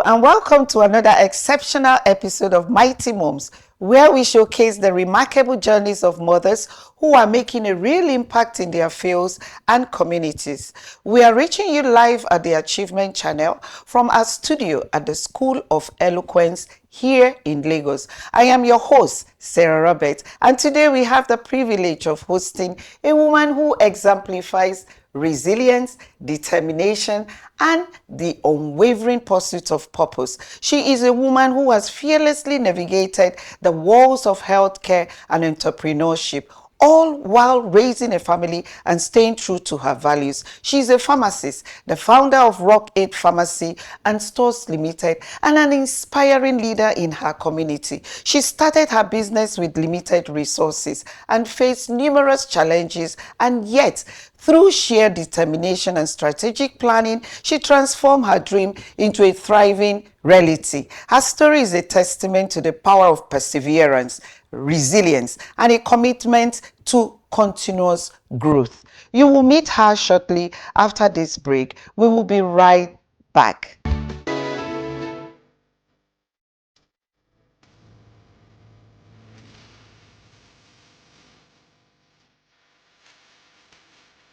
and welcome to another exceptional episode of Mighty Moms, where we showcase the remarkable journeys of mothers who are making a real impact in their fields and communities. We are reaching you live at the Achievement Channel from our studio at the School of Eloquence here in Lagos. I am your host, Sarah Roberts, and today we have the privilege of hosting a woman who exemplifies resilience, determination, and the unwavering pursuit of purpose. She is a woman who has fearlessly navigated the walls of healthcare and entrepreneurship, all while raising a family and staying true to her values. She is a pharmacist, the founder of Rockaid Pharmacy and Stores Limited, and an inspiring leader in her community. She started her business with limited resources and faced numerous challenges, and yet, through sheer determination and strategic planning, she transformed her dream into a thriving reality. Her story is a testament to the power of perseverance, resilience, and a commitment to continuous growth. You will meet her shortly after this break. We will be right back.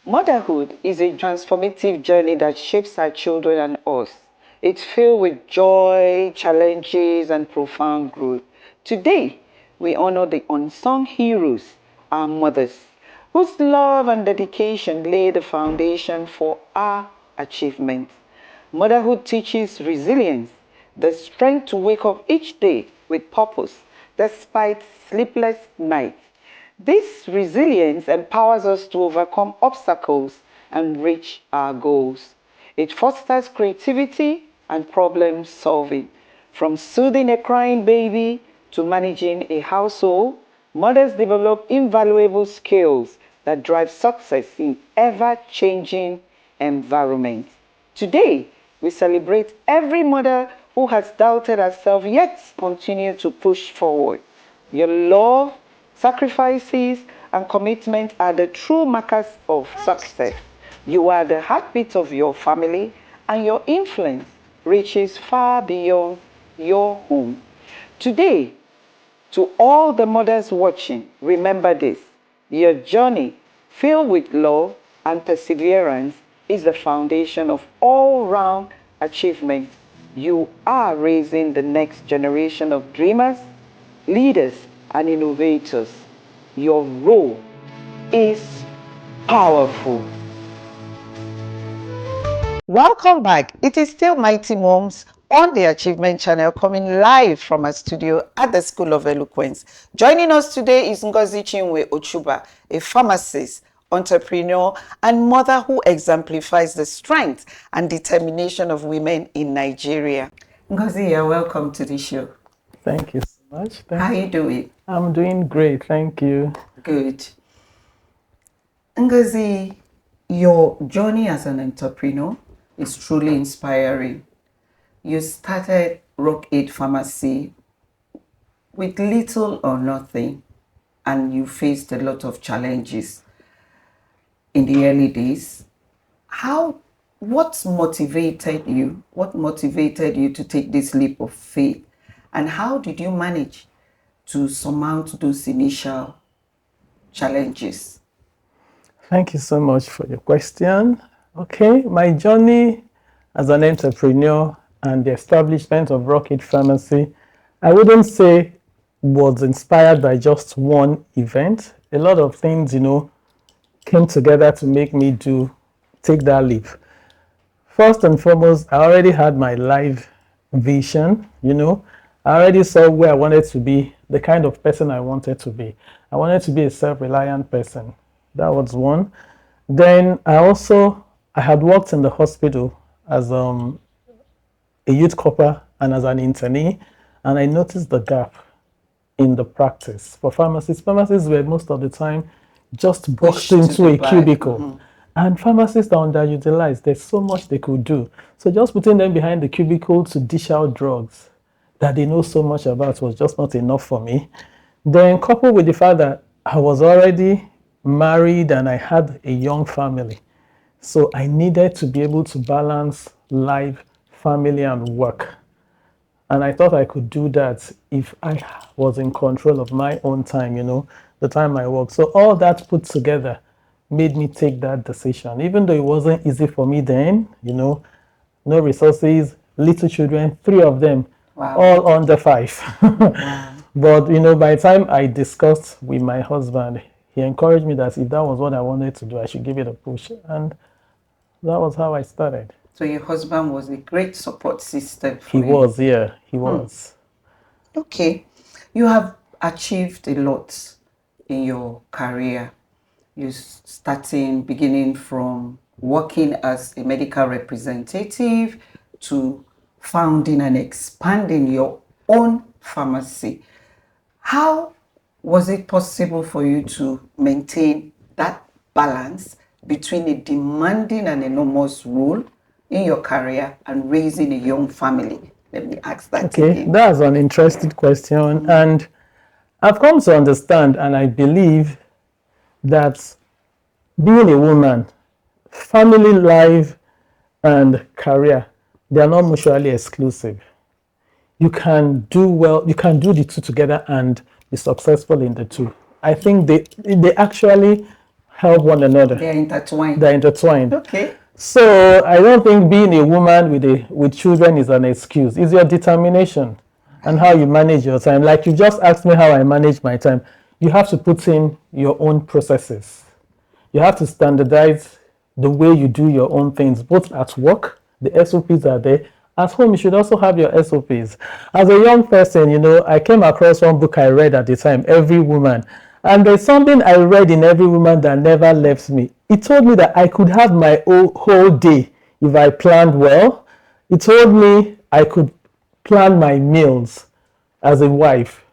Motherhood is a transformative journey that shapes our children and us. It's filled with joy, challenges, and profound growth. Today, we honor the unsung heroes, our mothers, whose love and dedication lay the foundation for our achievements. Motherhood teaches resilience, the strength to wake up each day with purpose, despite sleepless nights. This resilience empowers us to overcome obstacles and reach our goals. It fosters creativity and problem solving. From soothing a crying baby to managing a household, mothers develop invaluable skills that drive success in ever-changing environments. Today, we celebrate every mother who has doubted herself yet continue to push forward. Your love, sacrifices, and commitment are the true markers of success. You are the heartbeat of your family, and your influence reaches far beyond your home. Today, to all the mothers watching, remember this: your journey, filled with love and perseverance, is the foundation of all-round achievement. You are raising the next generation of dreamers, leaders, and innovators. Your role is powerful. Welcome back. It is still Mighty Moms on the Achievement Channel, coming live from our studio at the School of Eloquence. Joining us today is Ngozi Chinwe Ochuba, a pharmacist, entrepreneur, and mother who exemplifies the strength and determination of women in Nigeria. Ngozi, you're welcome to the show. Thank you so much. How are you doing? I'm doing great, thank you. Good. Ngozi, your journey as an entrepreneur is truly inspiring. You started Rockaid Pharmacy with little or nothing, and you faced a lot of challenges in the early days. What motivated you? What motivated you to take this leap of faith? And how did you manage to surmount those initial challenges? Thank you so much for your question. Okay, my journey as an entrepreneur and the establishment of Rockaid Pharmacy, I wouldn't say was inspired by just one event. A lot of things, came together to make me take that leap. First and foremost, I already had my life vision, I already saw where I wanted to be, the kind of person I wanted to be. I wanted to be a self-reliant person. That was one. Then I had worked in the hospital as a youth corper and as an internee, and I noticed the gap in the practice for pharmacists. Pharmacists were most of the time just boxed into a cubicle. Mm-hmm. And pharmacists are underutilized. There's so much they could do. So just putting them behind the cubicle to dish out drugs that they know so much about was just not enough for me. Then coupled with the fact that I was already married and I had a young family. So I needed to be able to balance life, family, and work. And I thought I could do that if I was in control of my own time, the time I work. So all that put together made me take that decision, even though it wasn't easy for me then, no resources, little children, three of them, all under 5. But, by the time I discussed with my husband, he encouraged me that if that was what I wanted to do, I should give it a push. And that was how I started. So your husband was a great support system for you? He was, yeah, he was. Okay. You have achieved a lot in your career. You beginning from working as a medical representative to founding and expanding your own pharmacy. How was it possible for you to maintain that balance between a demanding and enormous role in your career and raising a young family? Let me ask that again. That's an interesting question. And I've come to understand, and I believe that being a woman, family life and career, they are not mutually exclusive. You can do well, you can do the two together and be successful in the two. I think they actually help one another. They're intertwined. They're intertwined. Okay. So I don't think being a woman with children is an excuse. It's your determination and how you manage your time. Like you just asked me how I manage my time. You have to put in your own processes. You have to standardize the way you do your own things, both at work, the SOPs are there. At home, you should also have your SOPs. As a young person, I came across one book I read at the time, Every Woman. And there's something I read in Every Woman that never left me. It told me that I could have my whole day if I planned well. It told me I could plan my meals as a wife.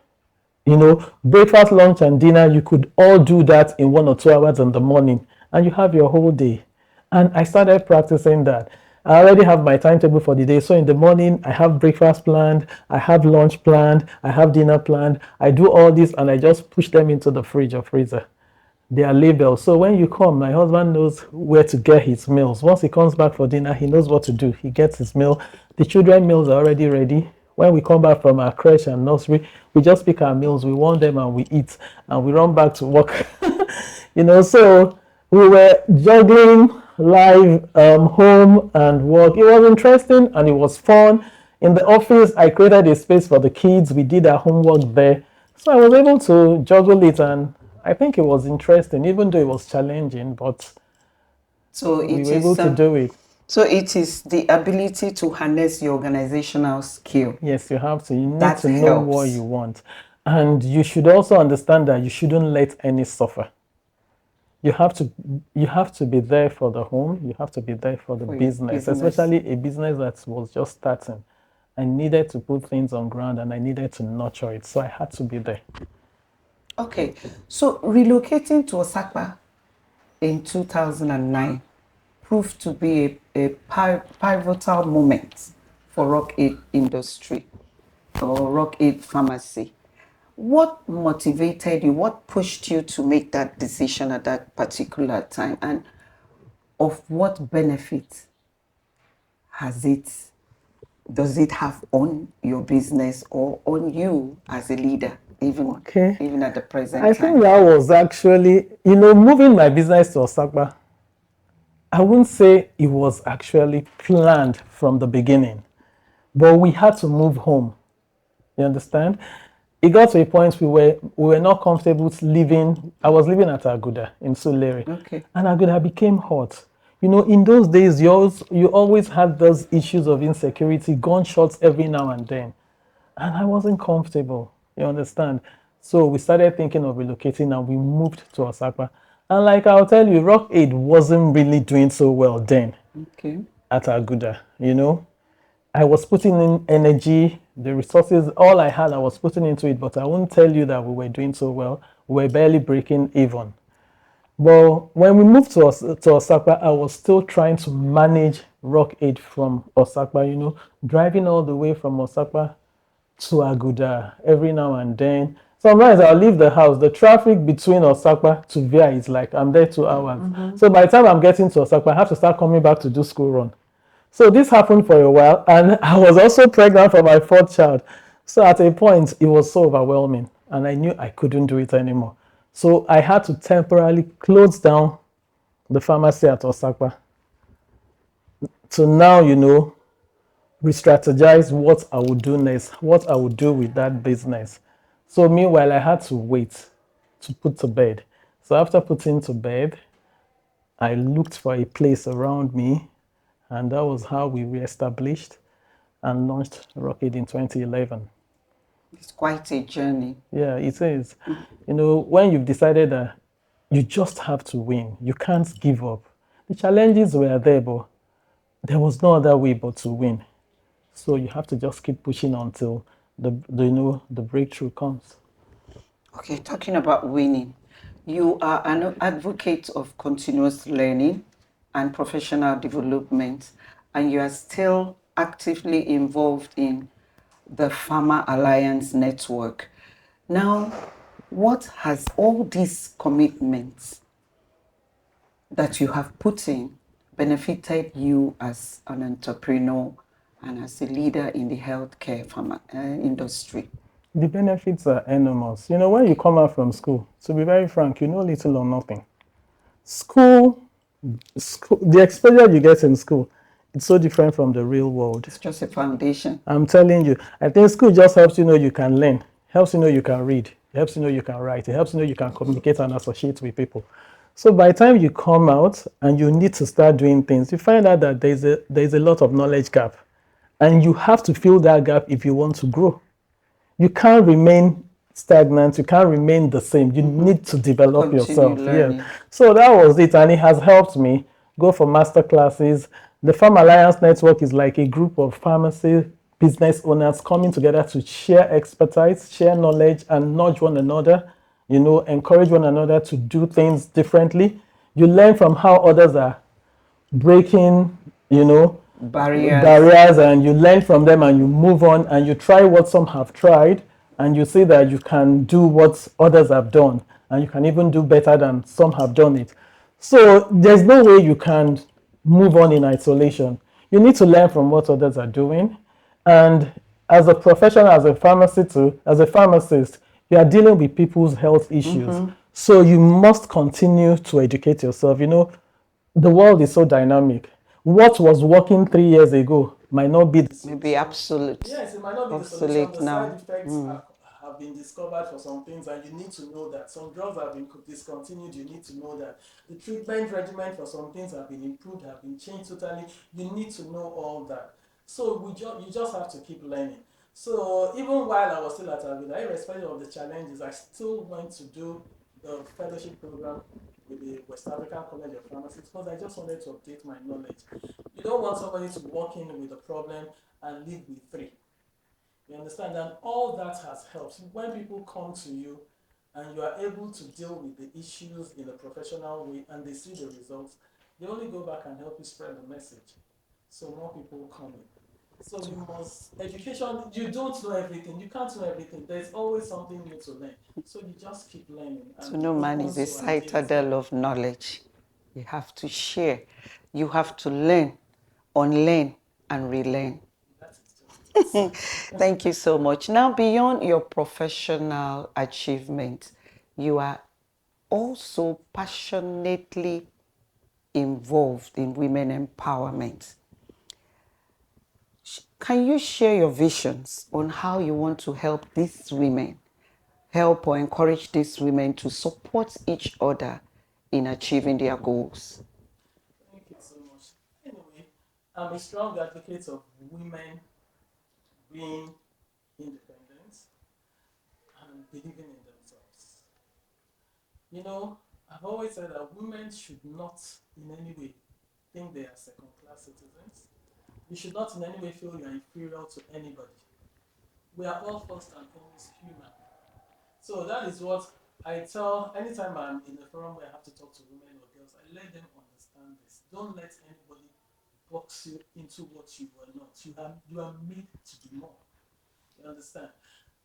Breakfast, lunch, and dinner, you could all do that in 1 or 2 hours in the morning, and you have your whole day. And I started practicing that. I already have my timetable for the day. So in the morning, I have breakfast planned, I have lunch planned, I have dinner planned. I do all this and I just push them into the fridge or freezer. They are labeled. So when you come, my husband knows where to get his meals. Once he comes back for dinner, he knows what to do. He gets his meal. The children's meals are already ready. When we come back from our creche and nursery, we just pick our meals, we warm them and we eat, and we run back to work. So we were juggling live, home and work. It was interesting and it was fun. In the office, I created a space for the kids. We did our homework there. So I was able to juggle it, and I think it was interesting, even though it was challenging, but we were able to do it. So it is the ability to harness your organizational skill. Yes, you have to. You need to know what you want. And you should also understand that you shouldn't let any suffer. You have to be there for the home. You have to be there for the business, especially a business that was just starting. I needed to put things on ground and I needed to nurture it. So I had to be there. Okay. So relocating to Osaka in 2009 proved to be a pivotal moment for Rockaid industry or Rockaid pharmacy. What motivated you? What pushed you to make that decision at that particular time? And of what benefit does it have on your business or on you as a leader, even at the present time? I think that was actually, moving my business to Osaka, I wouldn't say it was actually planned from the beginning, but we had to move home. You understand? It got to a point we were not comfortable living. I was living at Aguda in Sulere. Okay. And Aguda became hot. In those days, you always had those issues of insecurity, gunshots every now and then. And I wasn't comfortable, you understand? So we started thinking of relocating and we moved to Osaka. And like I'll tell you, Rockaid wasn't really doing so well then at Aguda, I was putting in energy, the resources, all I had, I was putting into it, but I won't tell you that we were doing so well. We were barely breaking even. But when we moved to Osaka, I was still trying to manage Rockaid from Osaka, driving all the way from Osaka to Aguda every now and then. Sometimes I'll leave the house. The traffic between Osaka to Via is like I'm there 2 hours. So by the time I'm getting to Osaka, I have to start coming back to do school run. So this happened for a while, and I was also pregnant for my fourth child. So at a point, it was so overwhelming, and I knew I couldn't do it anymore. So I had to temporarily close down the pharmacy at Osaka. So now, re-strategize what I would do next, what I would do with that business. So meanwhile, I had to wait to put to bed. So after putting to bed, I looked for a place around me, and that was how we reestablished and launched Rockaid in 2011. It's quite a journey. Yeah, it is. When you've decided that you just have to win, you can't give up. The challenges were there, but there was no other way but to win. So you have to just keep pushing until the breakthrough comes. Okay, talking about winning, you are an advocate of continuous learning and professional development, and you are still actively involved in the Farmer Alliance Network. Now, what has all these commitments that you have put in benefited you as an entrepreneur and as a leader in the healthcare industry? The benefits are enormous. When you come out from school, to be very frank, you know little or nothing. School, the exposure you get in school, it's so different from the real world. It's just a foundation. I'm telling you, I think school just helps you know you can learn, helps you know you can read, helps you know you can write, it helps you know you can communicate and associate with people. So by the time you come out and you need to start doing things, you find out that there's a lot of knowledge gap, and you have to fill that gap if you want to grow. You can't remain stagnant, you can't remain the same. You need to develop Continue yourself. Yeah. learning. So that was it, and it has helped me go for master classes. The Farm Alliance Network is like a group of pharmacy business owners coming together to share expertise, share knowledge, and nudge one another, encourage one another to do things differently. You learn from how others are breaking, Barriers. barriers, and you learn from them and you move on and you try what some have tried, and you see that you can do what others have done, and you can even do better than some have done it. So there's no way you can move on in isolation. You need to learn from what others are doing. And as a professional, as a pharmacist too, as a pharmacist, you are dealing with people's health issues. So you must continue to educate yourself. The world is so dynamic. What was working 3 years ago might not be the solution. Maybe absolute. Yes, it might not be the solution. Obsolete The side now. effects have been discovered for some things, and you need to know that some drugs have been discontinued. You need to know that the treatment regimen for some things have been improved, have been changed totally. You need to know all that. So you just have to keep learning. So even while I was still at Avila, irrespective of the challenges, I still went to do the fellowship program with the West African College of Pharmacy because I just wanted to update my knowledge. You don't want somebody to walk in with a problem and leave with three. You understand? And all that has helped. When people come to you and you are able to deal with the issues in a professional way and they see the results, they only go back and help you spread the message. So more people come in. So you must, education, you don't know everything. You can't know everything. There's always something new to learn. So you just keep learning. So no man is a citadel of knowledge. You have to share. You have to learn, unlearn, and relearn. Thank you so much. Now, beyond your professional achievement, you are also passionately involved in women empowerment. Can you share your visions on how you want to help these women, help or encourage these women to support each other in achieving their goals? Thank you so much. Anyway, I'm a strong advocate of women being independent and believing in themselves. I've always said that women should not in any way think they are second class citizens. You should not in any way feel you are inferior to anybody. We are all first and foremost human. So that is what I tell anytime I'm in a forum where I have to talk to women or girls, I let them understand this. Don't let anybody box you into what you are not. You are made to be more. You understand?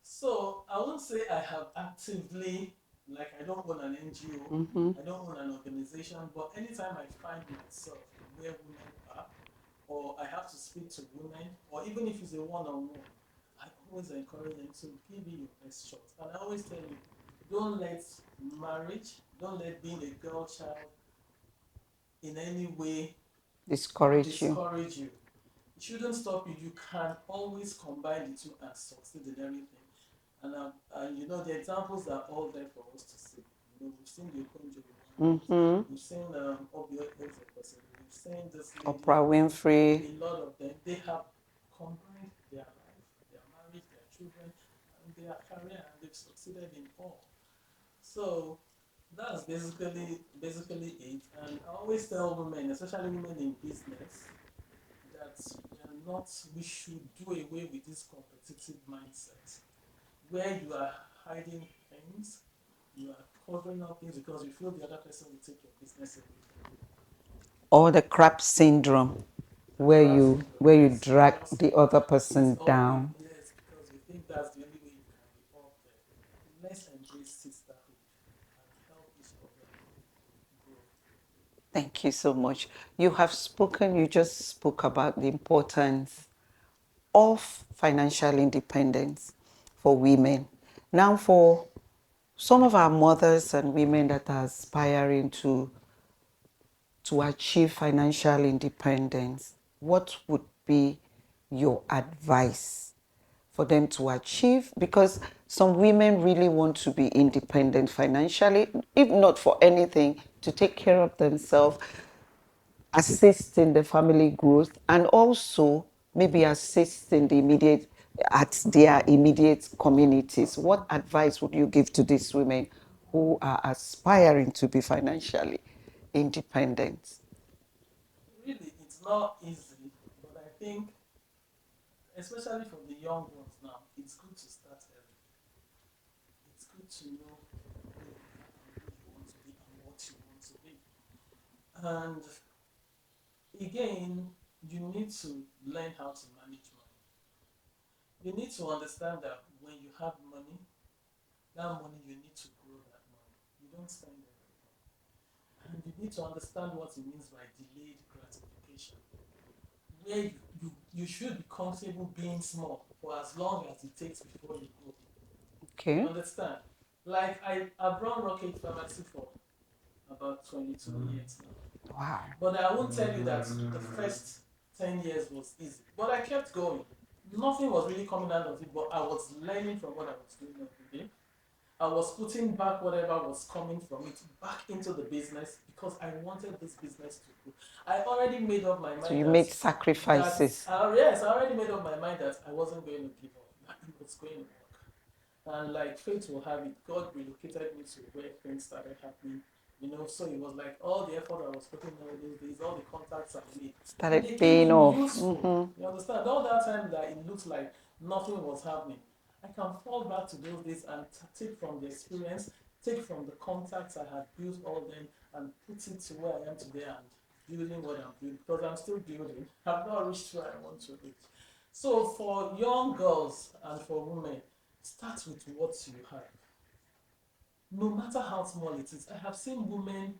So I won't say I have actively, like I don't own an NGO, I don't own an organization, but anytime I find myself where women are, or I have to speak to women, or even if it's a one-on-one, I always encourage them to give it your best shot. And I always tell you, don't let marriage, don't let being a girl child in any way Discourage you. discourage you. It shouldn't stop you. You can always combine the two and succeed in everything. And you know, the examples are all there for us to see. You know, we've seen the Okonjo Iweala, we've seen Obi Ezekwesili, we've seen this lady, Oprah Winfrey. a lot of them. They have combined their life, their marriage, their children, and their career, and they've succeeded in all. So that's basically it. And I always tell women, especially women in business, that we should do away with this competitive mindset where you are hiding things, you are covering up things because you feel the other person will take your business away from you. Or the crap syndrome, where you drag the other person down. Yes, because you think that's the only way you can be up there. Let's embrace sisterhood and help each other grow. Thank you so much. You just spoke about the importance of financial independence for women. Now, for some of our mothers and women that are aspiring to achieve financial independence, what would be your advice for them to achieve? Because some women really want to be independent financially, if not for anything, to take care of themselves, assist in the family growth, and also maybe assist in at their immediate communities. What advice would you give to these women who are aspiring to be financially independent? Really, it's not easy, but I think, especially for the young ones now, it's good to start early. It's good to know who you are and who you want to be and what you want to be. And again, you need to learn how to manage money. You need to understand that when you have money, that money you need to grow that money. You don't spend everything. And you need to understand what it means by delayed gratification. Where you should be comfortable being small for as long as it takes before you go big. Okay. You understand? Like I've run Rockaid Pharmacy for about 22 years now. Wow. But I won't tell you that the first 10 years was easy. But I kept going. Nothing was really coming out of it, but I was learning from what I was doing every day. I was putting back whatever was coming from it back into the business because I wanted this business to grow. I already made up my mind. So you made sacrifices. Yes, I already made up my mind that I wasn't going to give up. That it was going to work. And like fate will have it, God relocated me to where things started happening. You know, so it was like all the effort I was putting in all those days, all the contacts I made, Started and they paying came off. in useful. You understand? All that time that it looked like nothing was happening, I can fall back to those days and take from the experience, take from the contacts I had built all them, and put it to where I am today and building what I'm doing because I'm still building. I've not reached where I want to reach. So for young girls and for women, start with what you have. No matter how small it is, I have seen women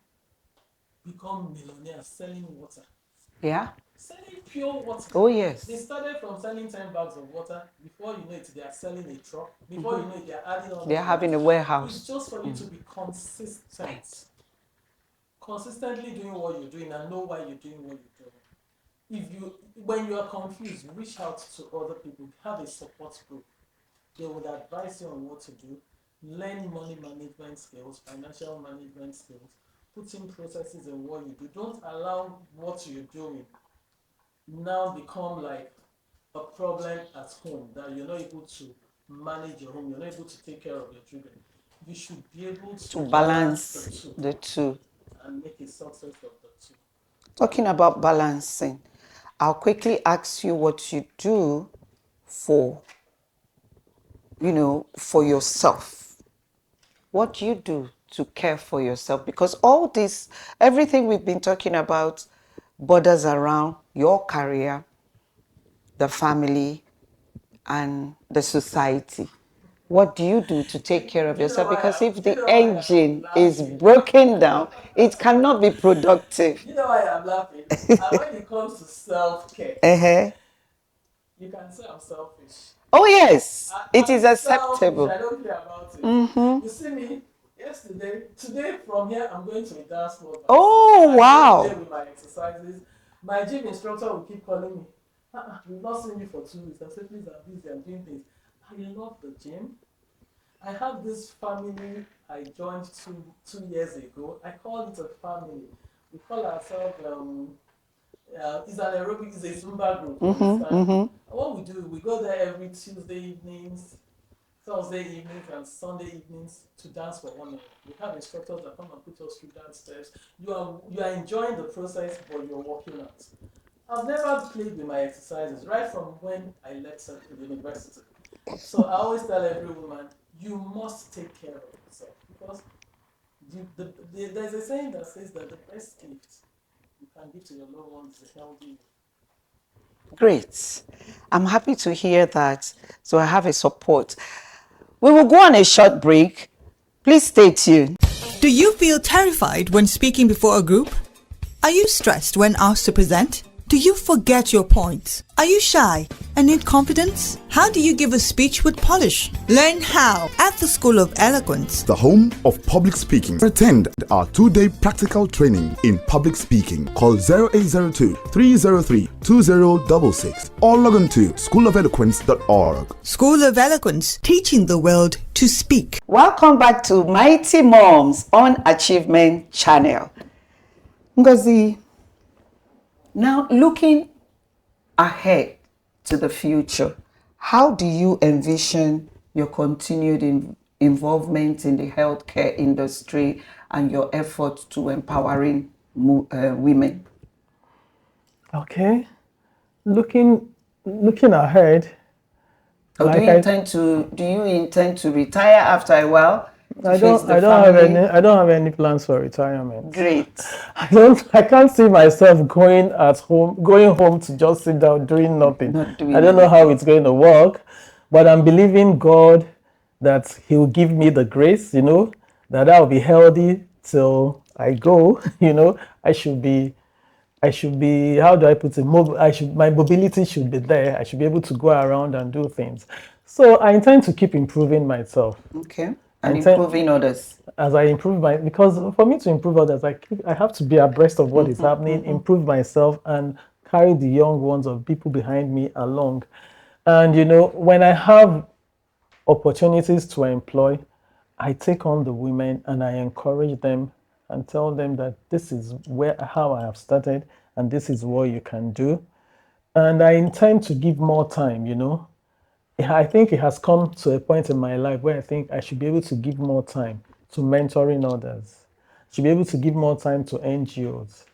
become millionaires selling water. Yeah. Selling pure water. Oh, yes. They started from selling 10 bags of water. Before you know it, they are selling a truck. Before you know it, they are adding on. They're having a warehouse. It's just for you to be consistent. Consistently doing what you're doing and know why you're doing what you're doing. When you are confused, reach out to other people. Have a support group. They would advise you on what to do. Learn money management skills, financial management skills, put in processes in what you do. Don't allow what you're doing now become like a problem at home that you're not able to manage your home, you're not able to take care of your children. You should be able to balance The two. and make a success of the two. Talking about balancing, I'll quickly ask you what you do for, for yourself. What do you do to care for yourself? Because everything we've been talking about borders around your career, the family, and the society. What do you do to take care of yourself? Because if the engine is broken down, it cannot be productive. You know why I'm laughing? And when it comes to self-care, Uh-huh. you can say I'm selfish. Oh, yes, it I'm is selfish. I acceptable. don't care about it. Mm-hmm. You see me yesterday, today from here, I'm going to a dance club myself. Oh, I go wow. there with my exercises. My gym instructor will keep calling me. We've not seen you for 2 weeks. I said, please, I'm busy. I'm doing things. I love the gym. I have this family I joined two years ago. I call it a family. We call ourselves it's an aerobic, it's a Zumba group, you Mm-hmm. understand? Mm-hmm. And what we do, we go there every Tuesday evenings, Thursday evenings, and Sunday evenings to dance for 1 hour. We have instructors that come and put us through dance steps. You are enjoying the process, but you're working out. I've never played with my exercises right from when I left the university. So I always tell every woman, you must take care of yourself because there's a saying that says that the best gift you can give to your loved ones is a healthy one. Great. I'm happy to hear that. So I have a support. We will go on a short break. Please stay tuned. Do you feel terrified when speaking before a group? Are you stressed when asked to present? Do you forget your points? Are you shy and need confidence? How do you give a speech with polish? Learn how at the School of Eloquence, the home of public speaking. Attend our 2-day practical training in public speaking. Call 0802 303 2066 or log on to schoolofeloquence.org. School of Eloquence, teaching the world to speak. Welcome back to Mighty Moms on Achievement Channel. Ngozi, now looking ahead to the future, how do you envision your continued involvement in the healthcare industry and your efforts to empowering women? Okay. Looking ahead, Or like do you intend to retire after a while to I face don't the I don't family? have any plans for retirement. Great. I can't see myself going home to just sit down doing nothing. Not doing I don't know how anything. it's going to work, but I'm believing God that He will give me the grace, that I'll be healthy till I go. I should be, how do I put it? My mobility should be there. I should be able to go around and do things. So I intend to keep improving myself. Okay. I And intend, improving others. as I improve because for me to improve others, I have to be abreast of what is happening, improve myself, and carry the young ones of people behind me along. And when I have opportunities to employ, I take on the women and I encourage them and tell them that this is how I have started and this is what you can do. And I intend to give more time. I think it has come to a point in my life where I think I should be able to give more time to mentoring others. I should be able to give more time to NGOs.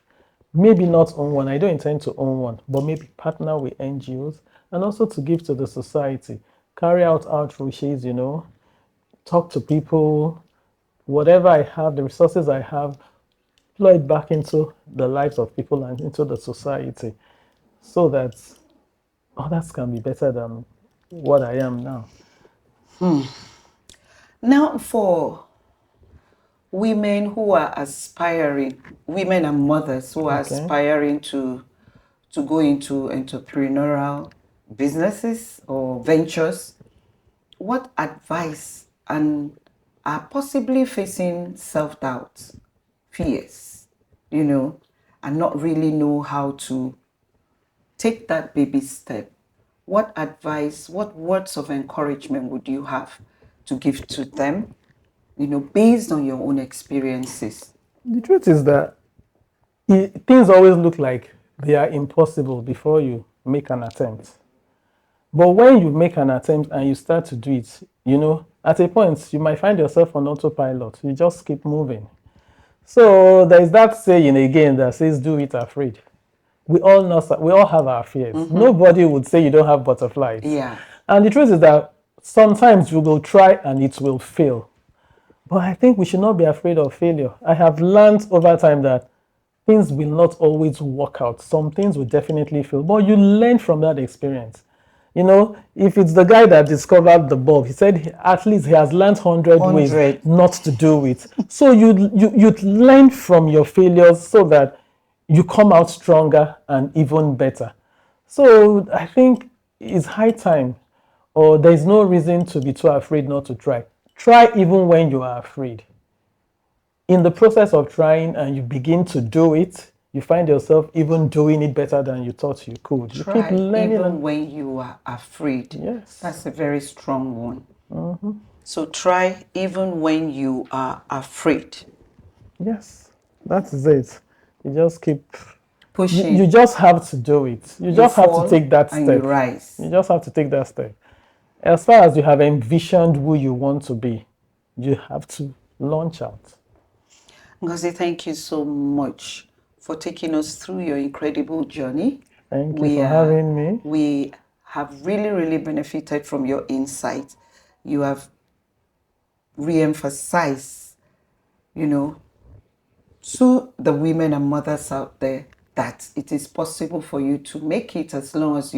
Maybe not own one. I don't intend to own one, but maybe partner with NGOs and also to give to the society. Carry out outreaches, talk to people, whatever I have, the resources I have, deploy it back into the lives of people and into the society so that others can be better than what I am now. Now, for women who are aspiring, women and mothers who are Okay. aspiring to go into entrepreneurial businesses or ventures, what advice and are possibly facing self-doubt, fears, and not really know how to take that baby step? What advice, what words of encouragement would you have to give to them, based on your own experiences? The truth is that things always look like they are impossible before you make an attempt. But when you make an attempt and you start to do it, at a point you might find yourself on autopilot. You just keep moving. So there's that saying again that says, "Do it afraid." We all have our fears. Nobody would say you don't have butterflies. Yeah. And the truth is that sometimes you will try and it will fail. But I think we should not be afraid of failure. I have learned over time that things will not always work out. Some things will definitely fail, but you learn from that experience. You know, if it's the guy that discovered the bulb, he said at least he has learned 100 ways 100. not to do it. So you'd learn from your failures so that you come out stronger and even better. So I think it's high time, or there's no reason to be too afraid not to try. Try even when you are afraid. In the process of trying and you begin to do it, you find yourself even doing it better than you thought you could. You Try keep learning. even when you are afraid. Yes. That's a very strong one. So try even when you are afraid. Yes, that is it. You just keep Pushing. You just have to do it. You just have fall to take that and step. you rise. You just have to take that step. As far as you have envisioned who you want to be, you have to launch out. Ngozi, thank you so much for taking us through your incredible journey. Thank you for having me. We have really benefited from your insight. You have re-emphasized, to the women and mothers out there that it is possible for you to make it as long as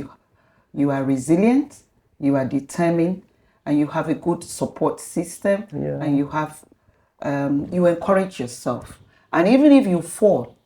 you are resilient, you are determined, and you have a good support system, and you have you encourage yourself. And even if you fall,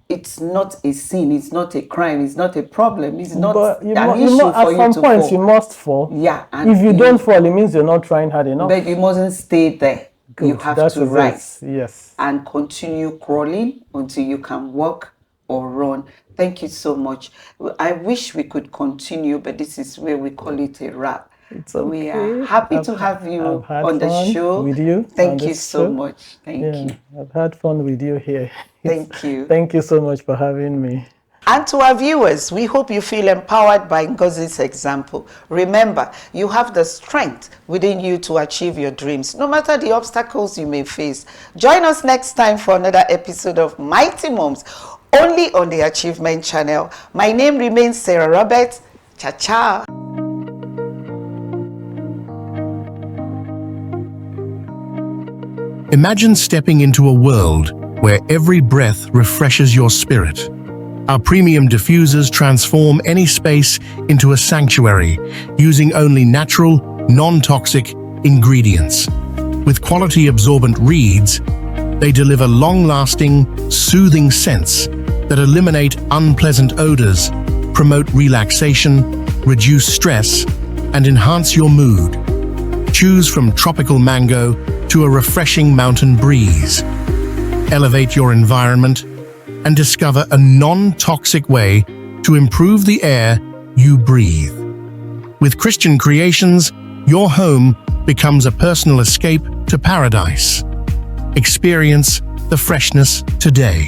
it's not a sin, it's not a crime, it's not a problem, it's not an issue for you to fall. At some point, you must fall. Yeah. And if you don't fall, it means you're not trying hard enough. But you mustn't stay there. Good. You have to rise. Yes. And continue crawling until you can walk or run. Thank you so much. I wish we could continue, but this is where we call it a wrap. It's okay. We are happy to have you on the show. With you. Thank you so much. Thank you. I've had fun with you here. Thank you. Thank you so much for having me. And to our viewers, we hope you feel empowered by Ngozi's example. Remember, you have the strength within you to achieve your dreams, no matter the obstacles you may face. Join us next time for another episode of Mighty Moms, only on the Achievement Channel. My name remains Sarah Roberts. Cha-cha. Imagine stepping into a world where every breath refreshes your spirit. Our premium diffusers transform any space into a sanctuary using only natural, non-toxic ingredients. With quality absorbent reeds, they deliver long-lasting, soothing scents that eliminate unpleasant odors, promote relaxation, reduce stress, and enhance your mood. Choose from tropical mango to a refreshing mountain breeze. Elevate your environment and discover a non-toxic way to improve the air you breathe. With Christian Creations, your home becomes a personal escape to paradise. Experience the freshness today.